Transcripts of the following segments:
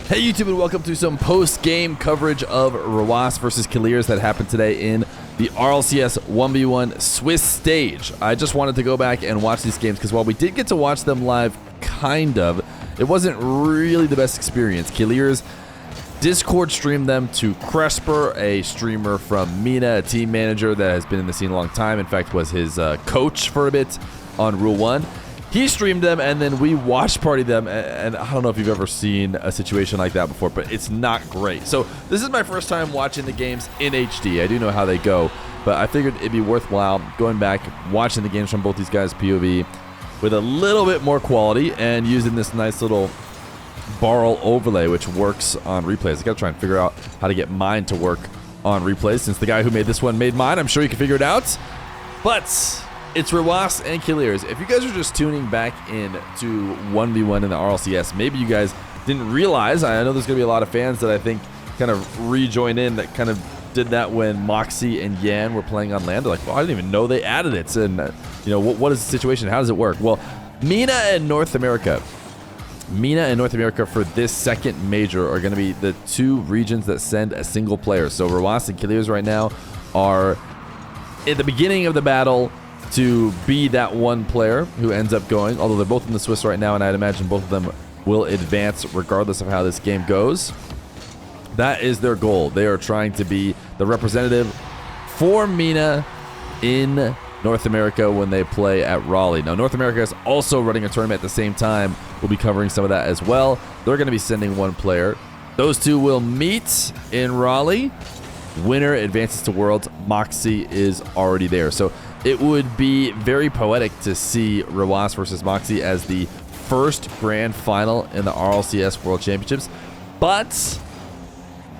Hey YouTube, and welcome to some post-game coverage of Rw9 versus Kiileerrz that happened today in the RLCS 1v1 Swiss stage. I just wanted to go back and watch these games because while we did get to watch them live, it wasn't really the best experience. Kiileerrz Discord streamed them to Cresper, a streamer from Mina, a team manager that has been in the scene a long time. In fact, was his coach for a bit on Rw9. He streamed them, and then we watch partied them, and I don't know if you've ever seen a situation like that before, but it's not great. So this is my first time watching the games in HD. I do know how they go, but I figured it'd be worthwhile going back, watching the games from both these guys' POV with a little bit more quality and using this nice little barrel overlay, which works on replays. I gotta try and figure out how to get mine to work on replays. Since the guy who made this one made mine, I'm sure you can figure it out. But it's Rw9 and Kiileerrz. If you guys are just tuning back in to 1v1 in the RLCS, maybe you guys didn't realize, I know there's going to be a lot of fans that I think kind of rejoin in that kind of did that when Moxie and Yan were playing on land. They're like, well, I didn't even know they added it. And, you know, what is the situation? How does it work? Well, Mina and North America for this second major are going to be the two regions that send a single player. So Rw9 and Kiileerrz right now are at the beginning of the battle to be that one player who ends up going, although they're both in the Swiss right now, and I'd imagine both of them will advance regardless of how this game goes. That is their goal. They are trying to be the representative for Mina in North America when they play at Raleigh. Now, North America is also running a tournament at the same time. We'll be covering some of that as well. They're going to be sending one player. Those two will meet in Raleigh. Winner advances to Worlds. Moxie is already there. So it would be very poetic to see Rw9 versus Moxie as the first grand final in the RLCS World Championships, but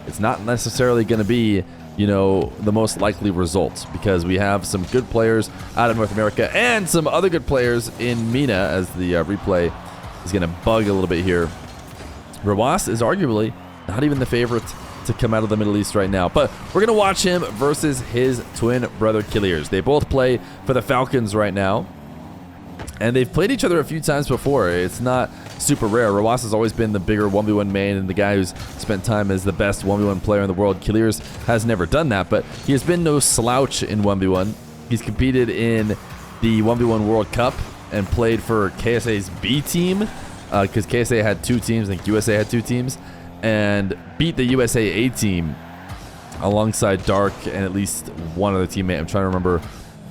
it's not necessarily going to be, you know, the most likely result because we have some good players out of North America and some other good players in Mina, as the replay is going to bug a little bit here. Rw9 is arguably not even the favorite to come out of the Middle East right now, but we're gonna watch him versus his twin brother Kiileerrz. They both play for the Falcons right now, and they've played each other a few times before. It's not super rare. Rw9 has always been the bigger 1v1 main and the guy who's spent time as the best 1v1 player in the world. Kiileerrz has never done that, but he has been no slouch in 1v1. He's competed in the 1v1 World Cup and played for KSA's B team because KSA had two teams. I think USA had two teams, and beat the USA A team alongside Dark and at least one other teammate. I'm trying to remember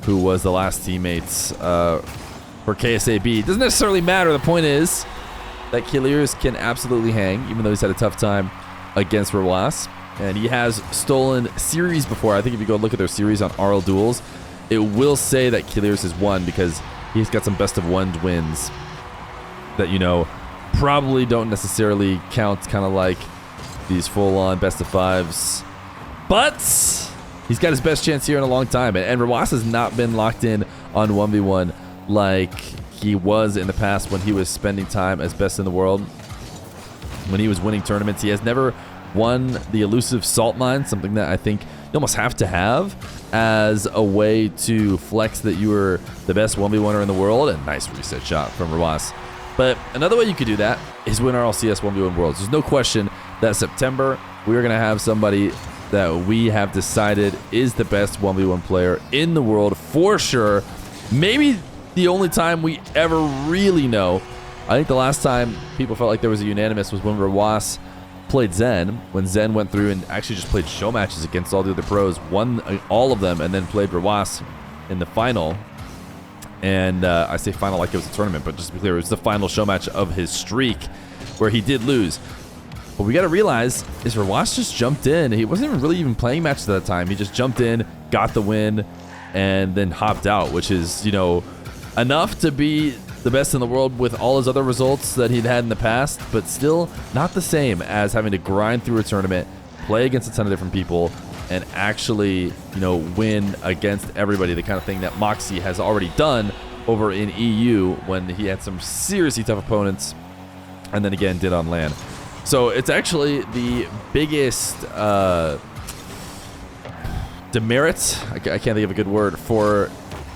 who was the last teammates for KSA B. It doesn't necessarily matter. The point is that Kiileerrz can absolutely hang, even though he's had a tough time against Rw9. And he has stolen series before. I think if you go look at their series on RL Duels, it will say that Kiileerrz has won because he's got some best of one wins that, you know, probably don't necessarily count kind of like these full-on best of fives, but he's got his best chance here in a long time, and Rw9 has not been locked in on 1v1 like he was in the past when he was spending time as best in the world. When he was winning tournaments, he has never won the elusive salt mine, something that I think you almost have to have as a way to flex that you were the best 1v1er in the world. And nice reset shot from Rw9. But another way you could do that is win RLCS 1v1 Worlds. There's no question that September we are going to have somebody that we have decided is the best 1v1 player in the world for sure. Maybe the only time we ever really know. I think the last time people felt like there was a unanimous was when Rw9 played Zen, when Zen went through and actually just played show matches against all the other pros, won all of them, and then played Rw9 in the final. And I say final like it was a tournament, but just to be clear, it was the final show match of his streak where he did lose. What we got to realize is Rw9 just jumped in. He wasn't even really playing matches at that time. He just jumped in, got the win, and then hopped out, which is, you know, enough to be the best in the world with all his other results that he'd had in the past, but still not the same as having to grind through a tournament, play against a ton of different people, and actually, you know, win against everybody, the kind of thing that Moxie has already done over in EU when he had some seriously tough opponents and then again did on land. So it's actually the biggest demerit, I can't think of a good word, for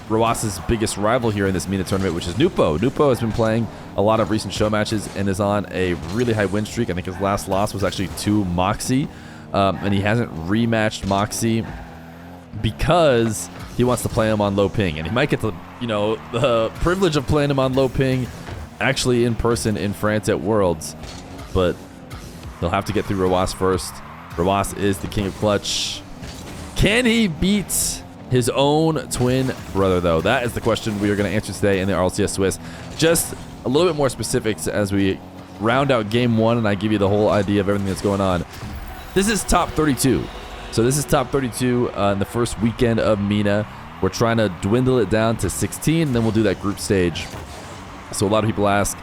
Rw9's biggest rival here in this Mina tournament, which is Nupo. Nupo has been playing a lot of recent show matches and is on a really high win streak. I think his last loss was actually to Moxie, and he hasn't rematched Moxie because he wants to play him on low ping, and he might get the the privilege of playing him on low ping actually in person in France at Worlds, but he'll have to get through Rw9 first. Rw9 is the king of clutch. Can he beat his own twin brother, though? That is the question we are going to answer today in the RLCS Swiss. Just a little bit more specifics as we round out game 1 and I give you the whole idea of everything that's going on. This is top 32. So this is top 32 in the first weekend of MENA. We're trying to dwindle it down to 16, then we'll do that group stage. So a lot of people ask,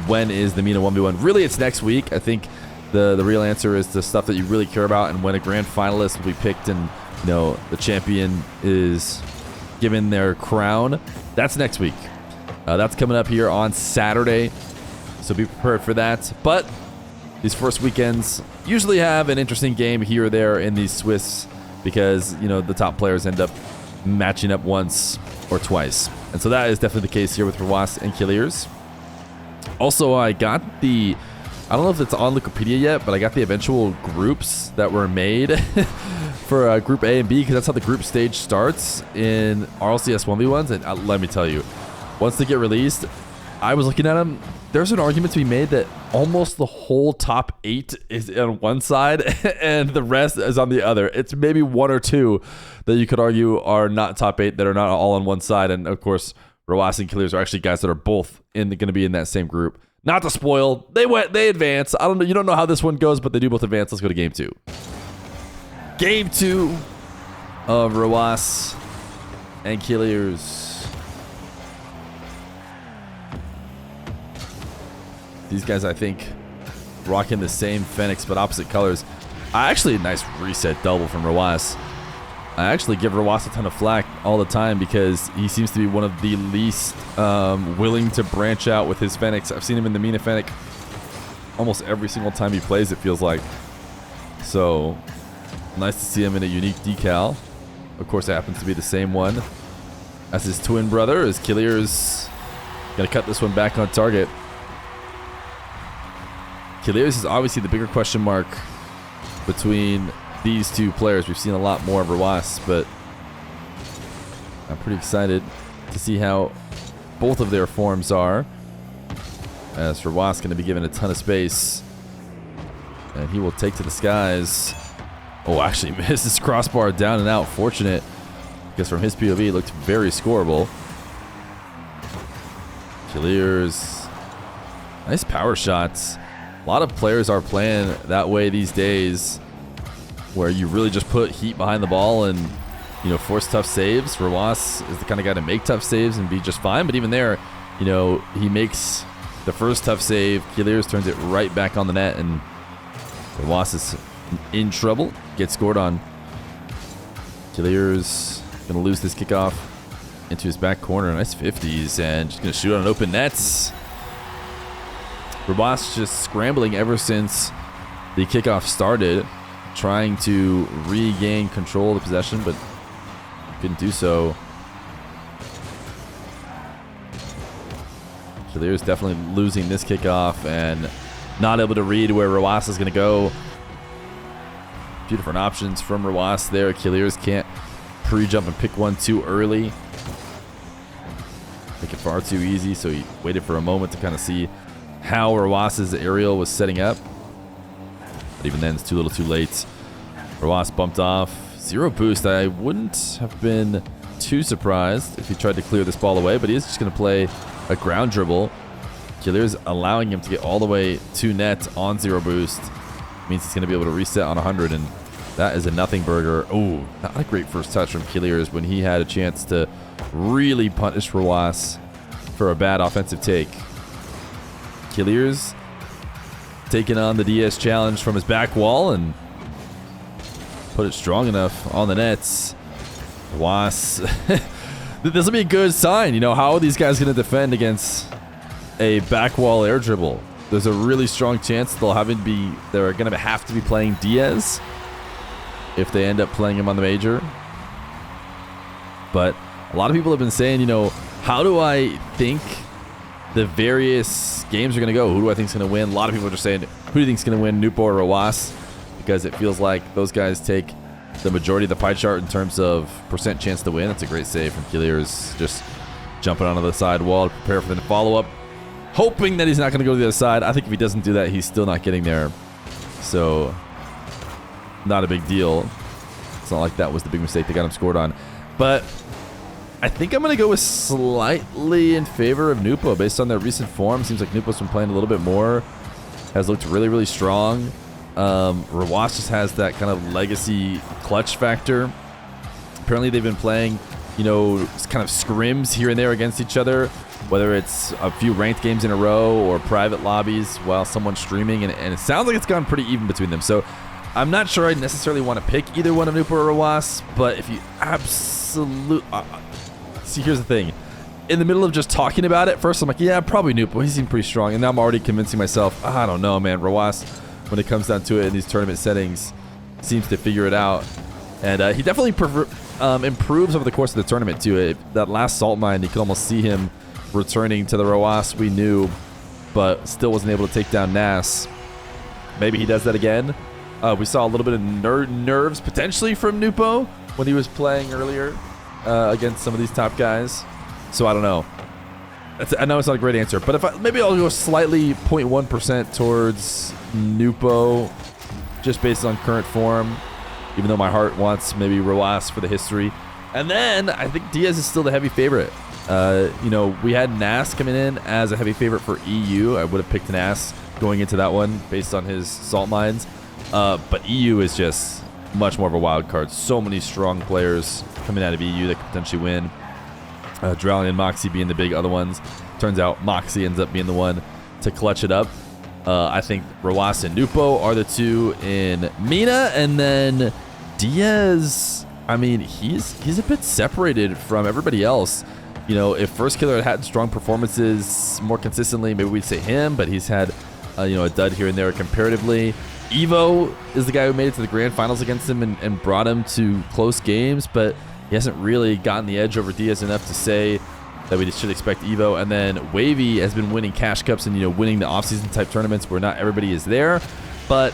when is the MENA 1v1? Really, it's next week. I think the real answer is the stuff that you really care about, and when a grand finalist will be picked and the champion is given their crown. That's next week. That's coming up here on Saturday, so be prepared for that. But these first weekends usually have an interesting game here or there in these Swiss because the top players end up matching up once or twice, and so that is definitely the case here with Rw9 and Kiileerrz. Also, I got I don't know if it's on Wikipedia yet, but I got the eventual groups that were made for Group A and B, because that's how the group stage starts in RLCS 1v1s. And let me tell you, once they get released, I was looking at them. There's an argument to be made that almost the whole top 8 is on one side and the rest is on the other. It's maybe 1 or 2 that you could argue are not top 8 that are not all on one side. And of course, Rw9 and Kiileerrz are actually guys that are both going to be in that same group. Not to spoil, they advance. I don't know. You don't know how this one goes, but they do both advance. Let's go to game 2. Game 2 of Rw9 and Kiileerrz. These guys, I think, rocking the same Fenix, but opposite colors. Actually, a nice reset double from Rw9. I actually give Rw9 a ton of flack all the time because he seems to be one of the least willing to branch out with his Fenix. I've seen him in the MENA Fennec almost every single time he plays, it feels like. So, nice to see him in a unique decal. Of course, it happens to be the same one as his twin brother, as Kiileerrz. Gonna cut this one back on target. Kiileerrz is obviously the bigger question mark between these two players. We've seen a lot more of Rw9, but I'm pretty excited to see how both of their forms are. As Rw9 going to be given a ton of space, and he will take to the skies. Oh, actually missed his crossbar down and out. Fortunate, because from his POV it looked very scoreable. Kiileerrz, nice power shots. A lot of players are playing that way these days, where you really just put heat behind the ball and force tough saves. Rw9 is the kind of guy to make tough saves and be just fine, but even there, he makes the first tough save. Kiileerrz turns it right back on the net, and Rw9 is in trouble. Gets scored on. Kiileerrz gonna lose this kickoff into his back corner. Nice 50s, and just gonna shoot on open nets. Rw9 just scrambling ever since the kickoff started, trying to regain control of the possession, but couldn't do so. Kiileerrz definitely losing this kickoff and not able to read where Rw9 is going to go. A few different options from Rw9 there. Kiileerrz can't pre-jump and pick one too early. Make it far too easy, so he waited for a moment to kind of see how Rw9's aerial was setting up. But even then, it's too little too late. Rw9 bumped off. 0 boost. I wouldn't have been too surprised if he tried to clear this ball away, but he is just going to play a ground dribble. Kiileerrz allowing him to get all the way to net on 0 boost. Means he's going to be able to reset on 100, and that is a nothing burger. Oh, not a great first touch from Kiileerrz when he had a chance to really punish Rw9 for a bad offensive take. Kiileerrz taking on the DS challenge from his back wall and put it strong enough on the nets. Rw9. This will be a good sign. How are these guys going to defend against a back wall air dribble? There's a really strong chance they're going to have to be playing Diaz if they end up playing him on the major. But a lot of people have been saying, how do I think the various games are going to go. Who do I think is going to win? A lot of people are just saying, who do you think is going to win, Nupo or Rw9? Because it feels like those guys take the majority of the pie chart in terms of percent chance to win. That's a great save from Kiileerrz, just jumping onto the side wall to prepare for the follow-up, hoping that he's not going to go to the other side. I think if he doesn't do that, he's still not getting there. So, not a big deal. It's not like that was the big mistake they got him scored on. But I think I'm going to go with slightly in favor of Nupo based on their recent form. Seems like Nupo's been playing a little bit more. Has looked really, really strong. Rw9 just has that kind of legacy clutch factor. Apparently they've been playing, you know, kind of scrims here and there against each other, whether it's a few ranked games in a row or private lobbies while someone's streaming, and it sounds like it's gone pretty even between them. So I'm not sure I necessarily want to pick either one of Nupo or Rw9, but if you absolutely... see, here's the thing. In the middle of just talking about it, first I'm like, yeah, probably Nupo. He seemed pretty strong. And now I'm already convincing myself, I don't know, man. Rw9, when it comes down to it in these tournament settings, seems to figure it out. And he definitely improves over the course of the tournament, too. That last salt mine, you could almost see him returning to the Rw9 we knew, but still wasn't able to take down Nas. Maybe he does that again. We saw a little bit of nerves potentially from Nupo when he was playing earlier against some of these top guys. So I don't know. I know it's not a great answer, but maybe I'll go slightly 0.1% towards Nupo, just based on current form, even though my heart wants maybe Rw9 for the history. And then I think Diaz is still the heavy favorite. You know, we had Nas coming in as a heavy favorite for EU. I would have picked Nas going into that one based on his salt mines. But EU is just much more of a wild card. So many strong players coming out of EU that could potentially win. Drowning and Moxie being the big other ones. Turns out Moxie ends up being the one to clutch it up. I think Rw9 and Nupo are the two in MENA, and then Diaz, I mean, he's a bit separated from everybody else. You know, if First Killer had strong performances more consistently, maybe we'd say him, but he's had you know, a dud here and there comparatively. Evo is the guy who made it to the grand finals against him and brought him to close games, but he hasn't really gotten the edge over Diaz enough to say that we should expect Evo. And then Wavy has been winning cash cups and, you know, winning the offseason type tournaments where not everybody is there. But,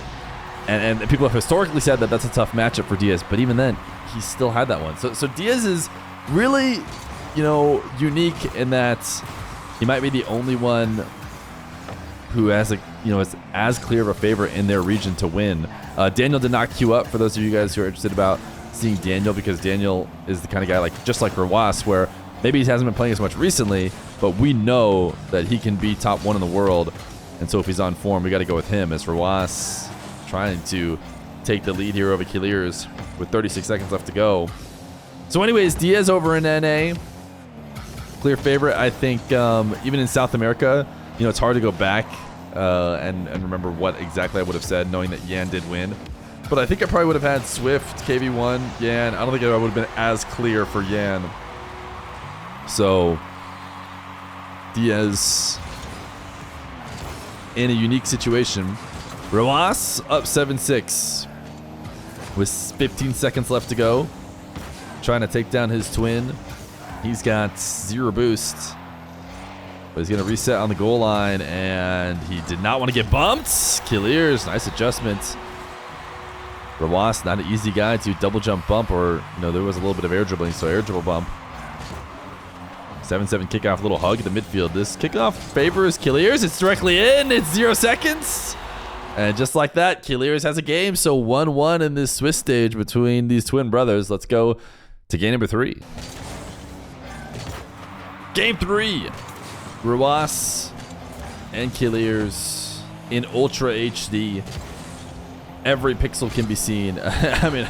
and people have historically said that that's a tough matchup for Diaz, but even then, he still had that one. So Diaz is really, you know, unique in that he might be the only one who has a, you know, is as clear of a favorite in their region to win. Daniel did not queue up for those of you guys who are interested about seeing Daniel, because Daniel is the kind of guy like just like Rw9, where maybe he hasn't been playing as much recently, but we know that he can be top 1 in the world. And so if he's on form, we got to go with him, as Rw9 trying to take the lead here over Kiileerrz with 36 seconds left to go. So anyways, Diaz over in NA, clear favorite. I think even in South America, you know, it's hard to go back and remember what exactly I would have said, knowing that Yan did win. But I think I probably would have had Swift, KV1, Yan. I don't think I would have been as clear for Yan. So Diaz in a unique situation. Rw9 up 7-6 with 15 seconds left to go. Trying to take down his twin. He's got 0 boost. But he's going to reset on the goal line, and he did not want to get bumped. Kiileerrz, nice adjustment. Rw9, not an easy guy to double jump bump, or, you know, there was a little bit of air dribbling, so air dribble bump. 7-7 kickoff, little hug at the midfield. This kickoff favors Kiileerrz. It's directly in. It's 0 seconds. And just like that, Kiileerrz has a game. So 1-1 in this Swiss stage between these twin brothers. Let's go to game number 3. Game 3. Rw9 and Kiileerrz in Ultra HD. Every pixel can be seen. I mean,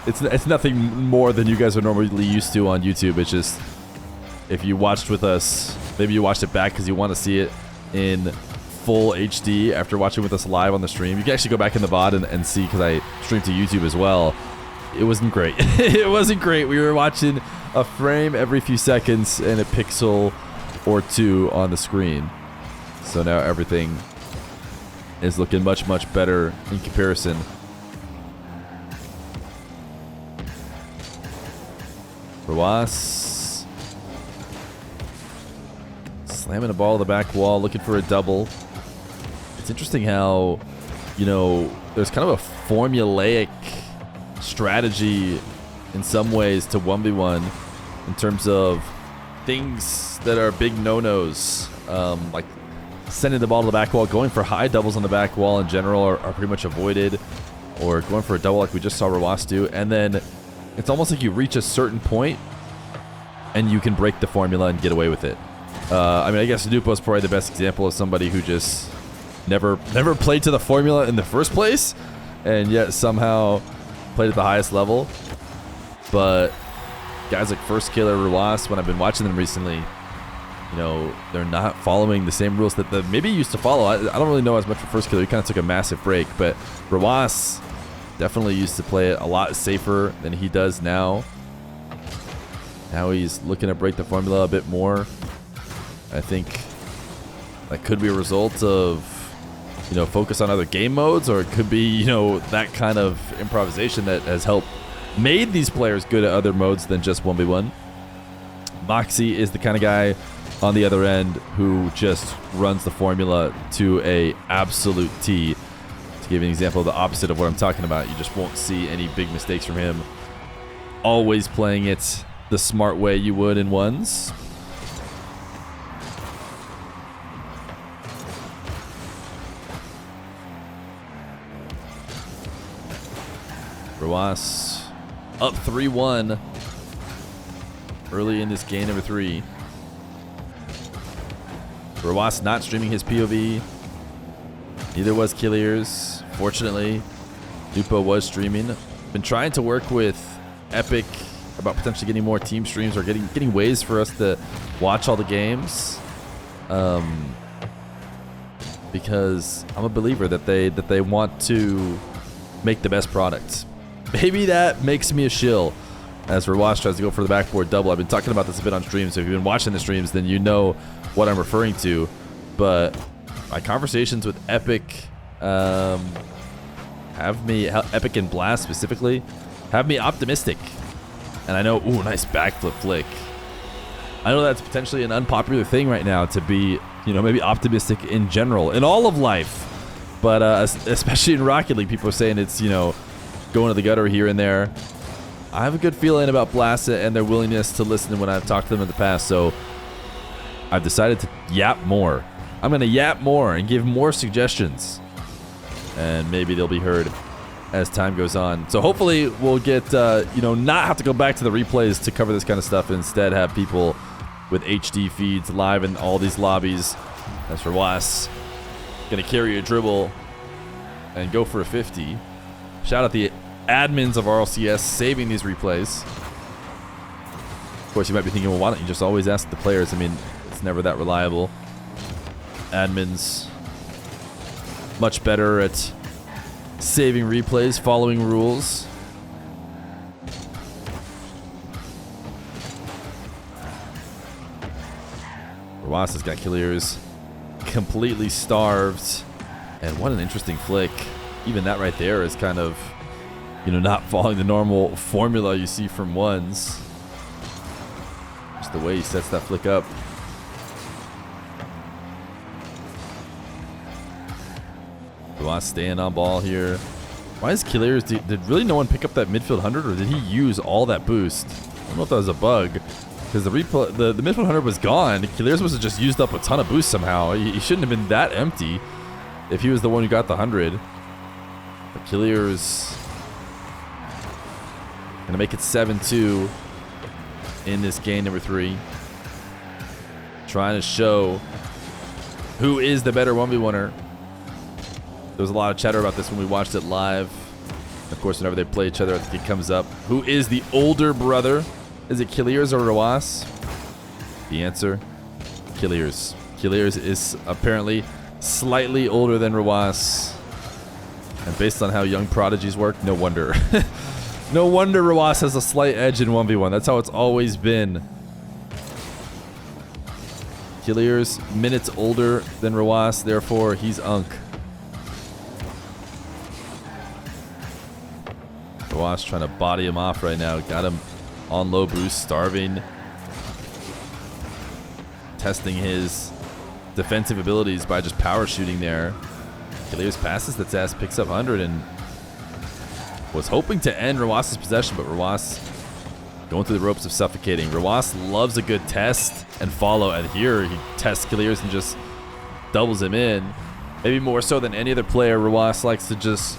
it's nothing more than you guys are normally used to on YouTube. It's just, if you watched with us, maybe you watched it back because you want to see it in full HD after watching with us live on the stream. You can actually go back in the VOD and see, because I streamed to YouTube as well. It wasn't great. It wasn't great. We were watching a frame every few seconds and a pixel or 2 on the screen. So now everything is looking much, much better in comparison. Rw9 Slamming a ball to the back wall, looking for a double. It's interesting how, you know, there's kind of a formulaic strategy in some ways to 1v1 in terms of things that are big no-nos, like sending the ball to the back wall, going for high doubles on the back wall in general are pretty much avoided, or going for a double like we just saw Rw9 do. And then it's almost like you reach a certain point and you can break the formula and get away with it. I mean, I guess Nupo is probably the best example of somebody who just never played to the formula in the first place, and yet somehow played at the highest level. But guys like First Killer, Rw9, when I've been watching them recently, you know, they're not following the same rules that maybe used to follow. I don't really know as much for First Killer. He kind of took a massive break, but Rw9 definitely used to play it a lot safer than he does now. Now he's looking to break the formula a bit more. I think that could be a result of, you know, focus on other game modes, or it could be, you know, that kind of improvisation that has helped made these players good at other modes than just 1v1. Moxie is the kind of guy on the other end who just runs the formula to a absolute T. To give you an example of the opposite of what I'm talking about, you just won't see any big mistakes from him. Always playing it the smart way you would in ones. Rw9 up 3-1 early in this game number 3. Rw9 not streaming his POV. Neither was Kiileerrz. Fortunately, Nupo was streaming. Been trying to work with Epic about potentially getting more team streams or getting ways for us to watch all the games. Because I'm a believer that they want to make the best product. Maybe that makes me a shill as Rw9 tries to go for the backboard double. I've been talking about this a bit on streams, so if you've been watching the streams, then you know what I'm referring to. But my conversations with Epic Epic and Blast specifically, have me optimistic. And I know, ooh, nice backflip flick. I know that's potentially an unpopular thing right now to be, you know, maybe optimistic in general, in all of life. But especially in Rocket League, people are saying it's, you know, going to the gutter here and there. I have a good feeling about Blast and their willingness to listen when I've talked to them in the past, so I've decided to yap more. I'm going to yap more and give more suggestions, and maybe they'll be heard as time goes on. So hopefully we'll get, you know, not have to go back to the replays to cover this kind of stuff, and instead have people with HD feeds live in all these lobbies. As for Rw9, going to carry a dribble and go for a 50. Shout out the admins of RLCS saving these replays. Of course, you might be thinking, well, why don't you just always ask the players? I mean, it's never that reliable. Admins much better at saving replays, following rules. Rw9 has got Kiileerrz completely starved. And what an interesting flick. Even that right there is kind of, you know, not following the normal formula you see from ones. Just the way he sets that flick up. Rw9 staying on ball here. Why is Kiileerrz, did really no one pick up that midfield 100, or did he use all that boost? I don't know if that was a bug, because the midfield 100 was gone. Kiileerrz must have just used up a ton of boost somehow. He shouldn't have been that empty if he was the one who got the 100. But Kiileerrz gonna make it 7-2 in this game number 3. Trying to show who is the better 1v1er. There was a lot of chatter about this when we watched it live. Of course, whenever they play each other, I think it comes up. Who is the older brother? Is it Kiileerrz or Rw9? The answer, Kiileerrz. Kiileerrz is apparently slightly older than Rw9. And based on how young prodigies work, no wonder. No wonder Rw9 has a slight edge in 1v1. That's how it's always been. Kiileerrz minutes older than Rw9, therefore he's Unk. Rw9 trying to body him off right now. Got him on low boost, starving. Testing his defensive abilities by just power shooting there. Kiileerrz passes the test, picks up 100, and was hoping to end Rw9's possession, but Rw9 going through the ropes of suffocating. Rw9 loves a good test and follow, and here he tests Kiileerrz and just doubles him in. Maybe more so than any other player, Rw9 likes to just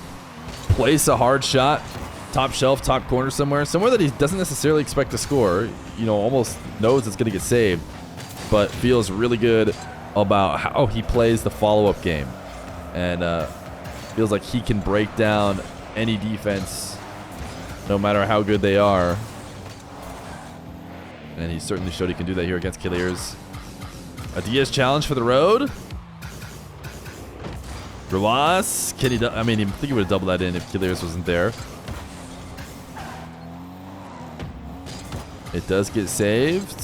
place a hard shot, top shelf, top corner somewhere that he doesn't necessarily expect to score. You know, almost knows it's going to get saved, but feels really good about how he plays the follow-up game. And feels like he can break down any defense, no matter how good they are. And he certainly showed he can do that here against Kiileerrz. A Diaz challenge for the road. Rw9, can he? I mean, I think he would have doubled that in if Kiileerrz wasn't there. It does get saved,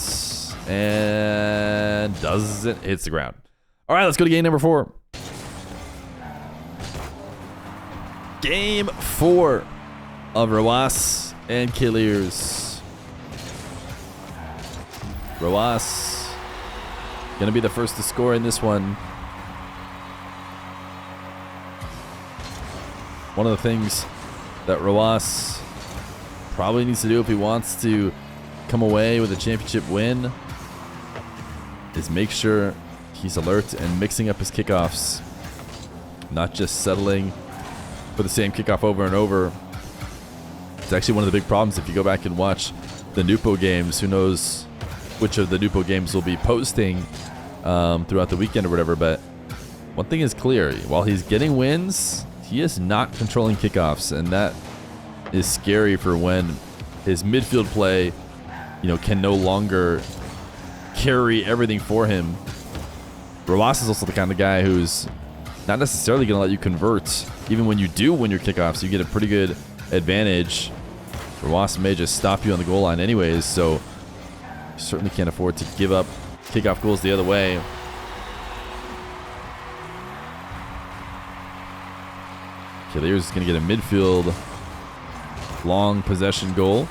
and doesn't. Hits the ground. All right, let's go to game number 4. Game 4 of Rw9 and Kiileerrz. Rw9 gonna be the first to score in this one. One of the things that Rw9 probably needs to do if he wants to come away with a championship win is make sure he's alert and mixing up his kickoffs, not just settling for the same kickoff over and over. It's actually one of the big problems if you go back and watch the Nupo games. Who knows which of the Nupo games will be posting throughout the weekend or whatever, but one thing is clear. While he's getting wins, he is not controlling kickoffs, and that is scary for when his midfield play, you know, can no longer carry everything for him. Rw9 is also the kind of guy who's not necessarily going to let you convert. Even when you do win your kickoffs, you get a pretty good advantage. Rw9 may just stop you on the goal line anyways, so you certainly can't afford to give up kickoff goals the other way. Kiileerrz is going to get a midfield long possession goal.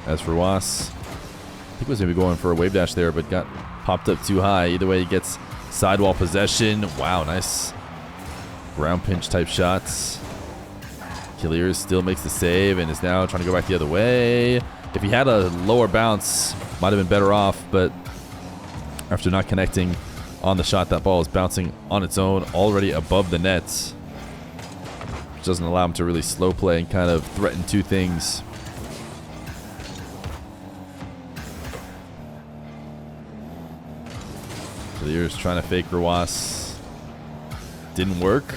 As for Rw9, I think was maybe going for a wave dash there, but got popped up too high. Either way, he gets sidewall possession. Wow, nice ground pinch type shots. Kiileerrz still makes the save and is now trying to go back the other way. If he had a lower bounce, might have been better off, but after not connecting on the shot, that ball is bouncing on its own already above the net, which doesn't allow him to really slow play and kind of threaten two things. Kiileerrz trying to fake Rw9. Didn't work.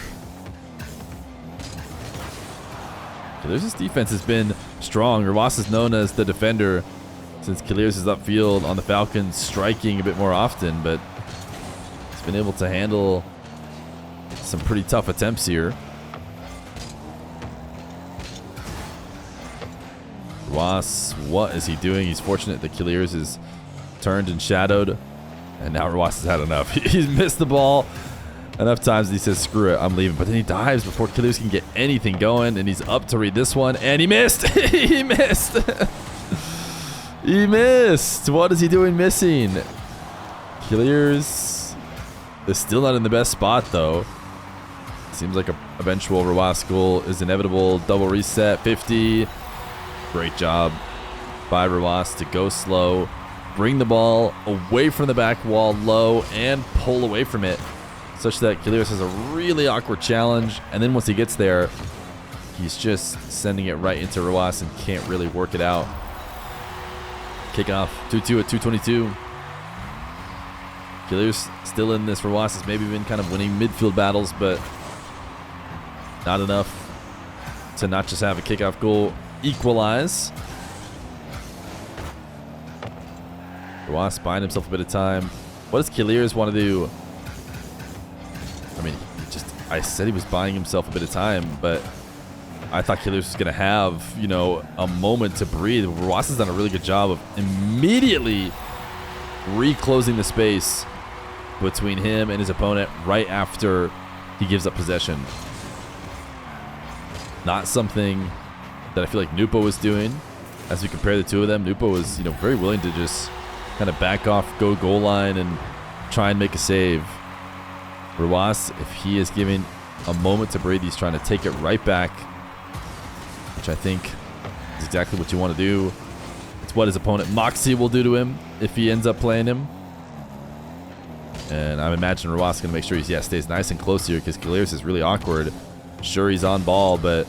Kiileerrz's defense has been strong. Rw9 is known as the defender since Kiileerrz is upfield on the Falcons, striking a bit more often, but he's been able to handle some pretty tough attempts here. Rw9, what is he doing? He's fortunate that Kiileerrz is turned and shadowed, and now Rw9 has had enough. He's missed the ball enough times that he says, screw it, I'm leaving. But then he dives before Kiileerrz can get anything going, and he's up to read this one, and he missed. He missed. He missed. What is he doing missing? Kiileerrz is still not in the best spot, though. Seems like a eventual Rw9 goal is inevitable. Double reset, 50. Great job by Rw9 to go slow, bring the ball away from the back wall low, and pull away from it, such that Kiileerrz has a really awkward challenge. And then once he gets there, he's just sending it right into Rw9 and can't really work it out. Kickoff, 2-2 at 2:22. Kiileerrz still in this. Rw9 has maybe been kind of winning midfield battles, but not enough to not just have a kickoff goal equalize. Rw9 buying himself a bit of time. What does Kiileerrz want to do? I mean, I said he was buying himself a bit of time, but I thought Kiileerrz was going to have, you know, a moment to breathe. Rw9 has done a really good job of immediately reclosing the space between him and his opponent right after he gives up possession. Not something that I feel like Nupo was doing. As we compare the two of them, Nupo was, you know, very willing to just kind of back off, go goal line, and try and make a save. Rw9, if he is given a moment to breathe, he's trying to take it right back, which I think is exactly what you want to do. It's what his opponent Moxie will do to him if he ends up playing him. And I imagine Rw9 is going to make sure he stays nice and close here, because Kiileerrz is really awkward. Sure, he's on ball, but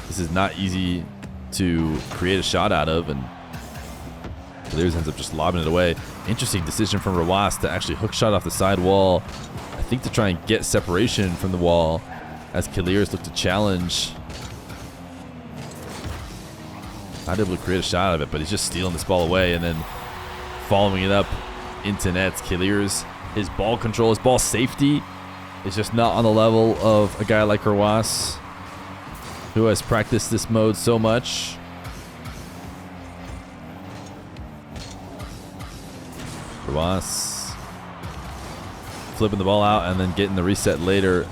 this is not easy to create a shot out of, and Kiileerrz ends up just lobbing it away. Interesting decision from Rw9 to actually hook shot off the side wall. I think to try and get separation from the wall as Kiileerrz looked to challenge. Not able to create a shot out of it, but he's just stealing this ball away and then following it up into nets. Kiileerrz, his ball control, his ball safety is just not on the level of a guy like Rw9, who has practiced this mode so much. Rw9 flipping the ball out and then getting the reset later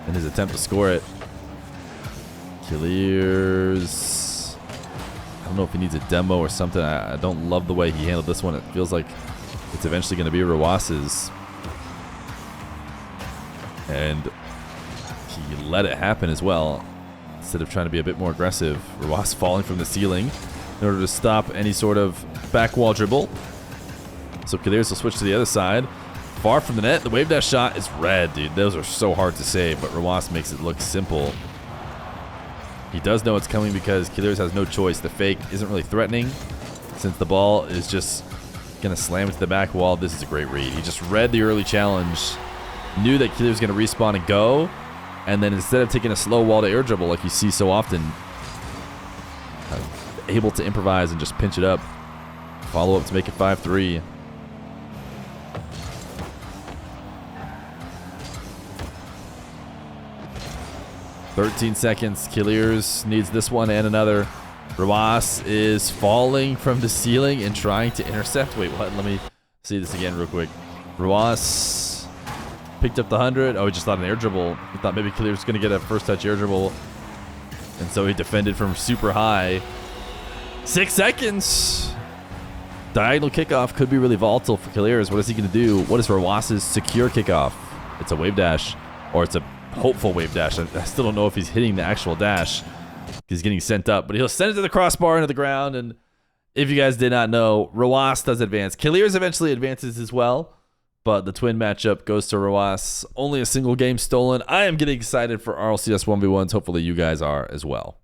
in his attempt to score it. Kiileerrz, I don't know if he needs a demo or something. I don't love the way he handled this one. It feels like it's eventually going to be Rw9's. And he let it happen as well, instead of trying to be a bit more aggressive. Rw9 falling from the ceiling in order to stop any sort of back wall dribble. So Kiileerrz will switch to the other side. Far from the net. The wave dash shot is red, dude. Those are so hard to save, but Rw9 makes it look simple. He does know it's coming because Kiileerrz has no choice. The fake isn't really threatening since the ball is just going to slam into the back wall. This is a great read. He just read the early challenge, knew that Kiileerrz was going to respawn and go, and then instead of taking a slow wall to air dribble like you see so often, able to improvise and just pinch it up. Follow up to make it 5-3. "13 seconds. Kiileerrz needs this one and another. Rw9 is falling from the ceiling and trying to intercept. Wait, what? Let me see this again real quick. Rw9 picked up the 100. Oh, he just thought an air dribble. He thought maybe Kiileerrz was going to get a first touch air dribble. And so he defended from super high. 6 seconds. Diagonal kickoff could be really volatile for Kiileerrz. What is he going to do? What is Rw9's secure kickoff? It's a wave dash, or it's a hopeful wave dash. I still don't know if he's hitting the actual dash. He's getting sent up, but he'll send it to the crossbar into the ground. And if you guys did not know, Rw9 does advance. Kiileerrz eventually advances as well, but the twin matchup goes to Rw9. Only a single game stolen. I am getting excited for RLCS 1v1s. Hopefully you guys are as well.